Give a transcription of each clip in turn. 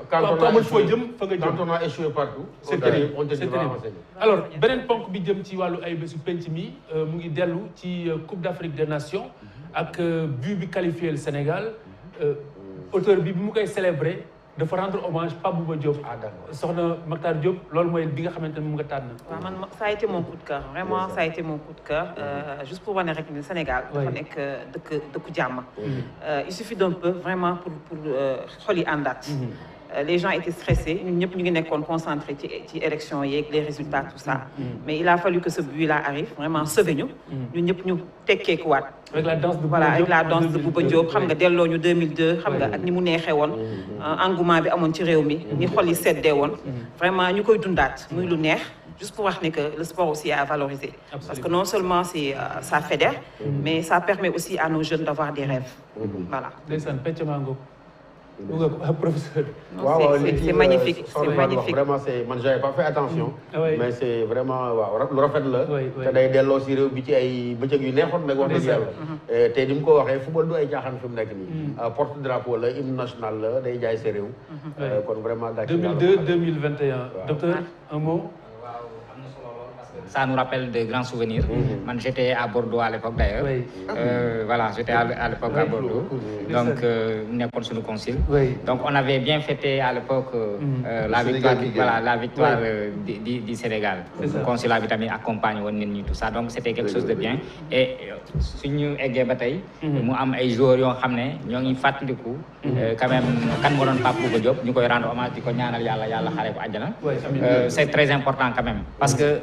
quand on a échoué partout. C'est terrible alors beneen ponk bi jëm ci wàllu ay bésu penc mi mu ngi dellu ci Coupe d'Afrique des Nations ak but bi qualifié le Sénégal auteur bi mu koy célébrer dafa rendre hommage Pape Bouba Diop. soxna Mactar Diop loolu mooy bi nga xamante ne mu nga tànn. waaw man ça a été mon coup de cœur vraiment ça a été mon coup de cœur juste pour wane rek ni Sénégal. dafa nekk dëkku jàmm. il suffit d'un peu vraiment pour xol yi àndaat. Les gens étaient stressés ñun ñëpp ñu ngi nekkoon concentrés ci élection yeeg les résultats tout ça. mais il a fallu que ce but-là arrive vraiment sauver ñu. ñun ñëpp ñu tekkeekuwaat. avec la danse de voilà avec la danse de Bouba Diop xam nga delloo ñu 2002 xam nga ak ni mu neexee woon. engouement bi amoon ci réew mi. ni xol yi seddee woon. vraiment ñu koy dundaat muy lu neex. juste pour wax ne que le sport aussi est à valoriser. Absolument. Parce que non seulement ça fédère. mais ça permet aussi à nos jeunes d'avoir des rêves. voilà. ndeysaan pecc maa ngoog. professeur. C'est magnifique, c'est magnifique. Vraiment, man j'avais pas fait attention. Mais c'est vraiment waaw lu rafet la. te day delloo si réew bi ci ay bëccëg yu neexoon nag wax dëgg yàlla. te ni mu ko waxee football du ay caaxaan fi mu nekk nii. porte drapeau la hymne national la day jaay sa réew. kon vraiment gàcce 2002-2021. Docteur, un mot. Ça nous rappelle de grands souvenirs. J'étais à Bordeaux à l'époque d'ailleurs. Voilà, j'étais à l'époque à Bordeaux. Donc, nous sur le concile. Donc, on avait bien fêté à l'époque la victoire du Sénégal. Le concile avait accompagné tout ça. Donc, c'était quelque chose de bien. Et si nous avons bataille, nous avons des joueurs qui ont fait du coup. Quand même, quand nous avons pas pour Diop, nous avons rendu hommage à c'est très important quand même. Parce que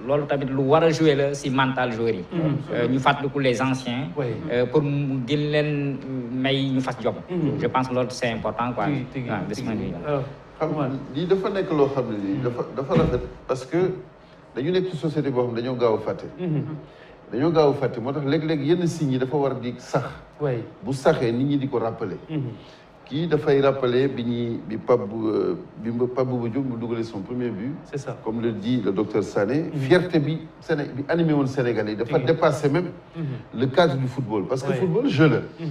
loolu tamit lu war a jouer la si mental joueur yi. ñu fàttaliku les anciens. pour mu gën leen may ñu fas job. je pense que loolu c'est important quoi. waaw des na lii. xam nga lii dafa nekk loo xam ne lii dafa rafet parce que dañu nekk ci société boo xam ne dañoo gaaw a fàtte. dañoo gaaw a fàtte moo tax léeg-léeg yenn signes yi dafa war di sax. bu saxee nit ñi di ko rappeler. kii dafay rappeler bi Pape Bouba Diop mu dugalee son premier but. C'est ça. Comme le dit le docteur Sané. Fierté bi animé woon Sénégalais dafa dépasser même le cadre du football. Parce que football jeu la.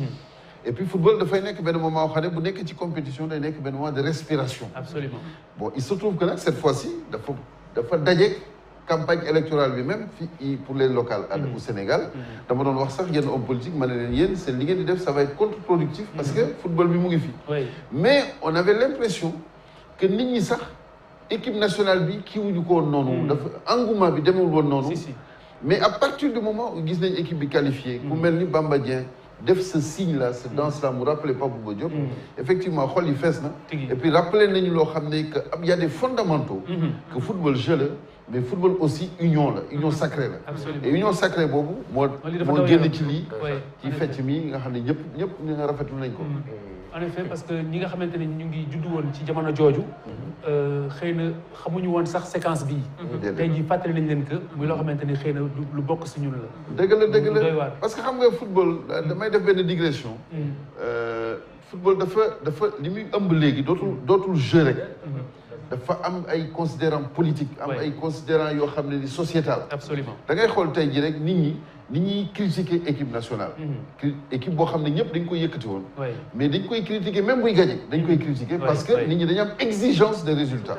Et puis football dafay nekk benn moment xam ne bu nekk ci compétition day nekk benn moment de respiration. Absolument. Bon il se trouve que nag cette fois-ci dafa dajeek campagne électorale bi même fii pour les locales au Sénégal dama doon wax sax yenn homme politique ma ne leen yéen seen li ngeen di def ça va être contre-productif parce que football bi mu ngi fi mais on avait l'impression que nit ñi sax équipe nationale bi kii wuñu ko woon noonu dafa engouement bi demewul woon noonu mais à partir du moment où gis nañ équipe bi qualifiée ku mel ni Bamba Dieng def ce signe là ce danse là mu rappelé Pape Bouba Diop effectivement xol yi fees na et puis rappelé nañu loo xam ne que y a des fondamentaux que football jeu la mais football aussi union la union sacrée la et union sacrée boobu moo génn ci lii ci fecc mi nga xam ne ñëpp rafetlu nañ ko en effet parce que ñi nga xamante ne ñu ngi juddu woon ci jamono jooju xëy na xamuñu woon sax séquence bii tey jii fàttali nañ leen que muy loo xamante ne xëy na lu bokk si ñun la dëgg la parce que xam nga football damay def benn digression football dafa li muy ëmb léegi dootul jeu rek dafa am ay considérants politiques am ay considérants yoo xam ne ni sociétal absolument da ngay xool tey jii rek nit ñi critiquer équipe nationale équipe boo xam ne ñëpp dañ koy yëkkati woon mais dañ koy critiquer même buy gagné dañ koy critiquer parce que nit ñi dañu am exigence de résultats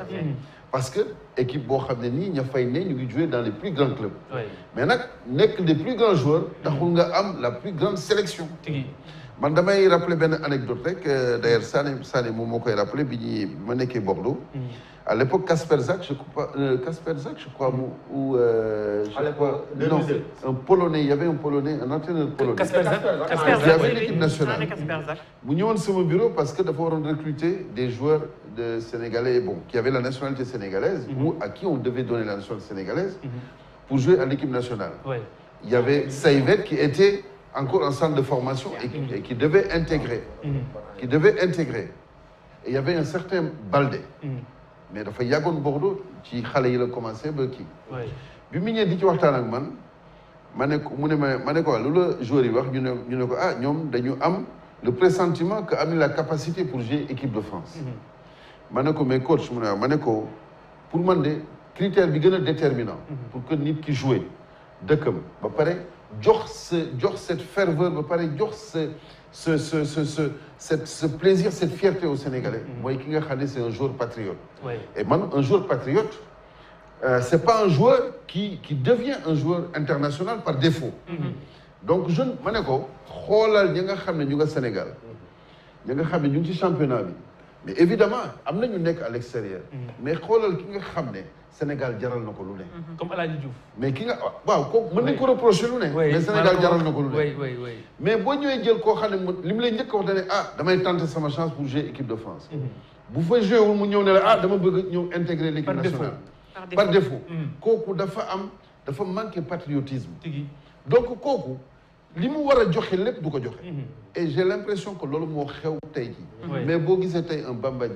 parce que équipe boo xam ne nii ña fay ne ñu ngi jouer dans les plus grands clubs mais nag nekk des plus grands joueurs taxul nga am la plus grande sélection man damay rappeler benn anecdote rek d'ailleurs Sané moom moo koy rappeler bi ma nekkee Bordeaux à l'époque Kasper Zak je crois ou non un Polonais il y avait un Polonais un entraîneur polonais qui avait l'équipe nationale mu ñëwoon sama bureau parce que dafa waroon recruter des joueurs de Sénégalais qui avaient la nationalité sénégalaise ou à qui on devait donner la nationalité sénégalaise pour jouer à l'équipe nationale il y avait Saivet qui était encore en centre de formation et qui devait intégrer. Et il y avait un certain Baldé. Mais dafa yàggoon Bordeaux ci xale yi la commencé ba kii. bi mu ñëwee di ci waxtaan ak man ma ne ko lu la joueurs yi wax ñu ne ko ñoom dañu am le pressentiment que am la capacité pour jouer équipe de France. ma ne ko mais coach ma ne ko pour man de critère bi gën a déterminant. pour que nit ki jouer dëkkam ba pare jox cette ferveur ba pare jox ce plaisir, cette fierté aux Sénégalais. Moi, ki nga xam ne c'est un joueur patriote. Et man, un joueur patriote, c'est pas un joueur qui devient un joueur international par défaut. Donc je ma ne ko xoolal ñi nga xam ne ñu nga Sénégal ñi nga xam ne ñu ngi ci championnat bi mais évidemment am na ñu nekk à l'extérieur mais xoolal ki nga xam ne Sénégal jaral na ko lu ne. Comme Aladji Diouf. mais ki nga waaw kooku mën nañ ko reprocher lu ne. mais Sénégal jaral na ko lu ne. mais boo ñëwee jël koo xam ne li mu lay njëkk a wax da ne damay tenter sama chance pour jouer équipe de France. bu fa joué wul mu ñëw ne la dama bëgg ñëw intégrer l'équipe nationale. par défaut kooku dafa manqué patriotisme. donc kooku li mu war a joxe lépp du ko joxe. et j'ai l'impression que loolu moo xew tey jii. mais boo gisee tey un Bamba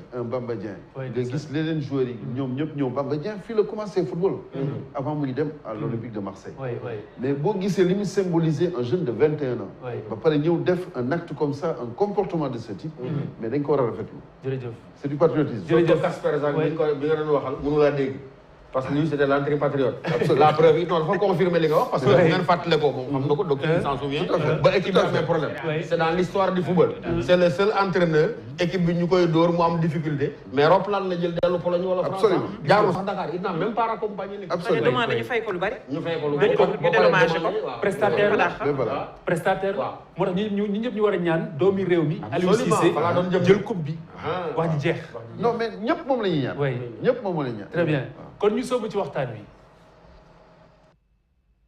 Dieng. nga gis leneen joueurs yi ñoom ñëpp ñëw Bamba Dieng fii la commencé football. avant muy dem à l'Olympique de Marseille. mais boo gisee li mu symboliser un jeune de 21 ans. ba pare ñëw def un acte comme ça un comportement de ce type. mais dañ ko war a rafetlu. jërëjëf c'est du patriotisme. jërëjëf Kasper Zak bi nga doon waxal mënu laa dégg. parce que lui c'était l'entrée patriote. La preuve non dafa confirmer li nga wax parce que ngeen fàttale ko moom xam na ko donc il s'en souvient ba équipe bi amee problème c'est dans l'histoire du football c'est le seul entraîneur équipe bi ñu koy dóor mu am difficulté mais roplaan la jël dellu Pologne wala France jaarul sax Dakar il n'a même pas raccompagné l'équipe. Absolument demandé ñu fay ko lu bari. ñu fay ko lu bari ñu dédommagé ko prestataire moo tax ñi ñëpp ñu war a ñaan doomi réew mi Aliou Cissé jël coupe bi wax ji jeex. non mais ñëpp moom la ñuy ñaan. ñëpp moom la ñuy ñaan. Très bien kon ñu soobu ci waxtaan wi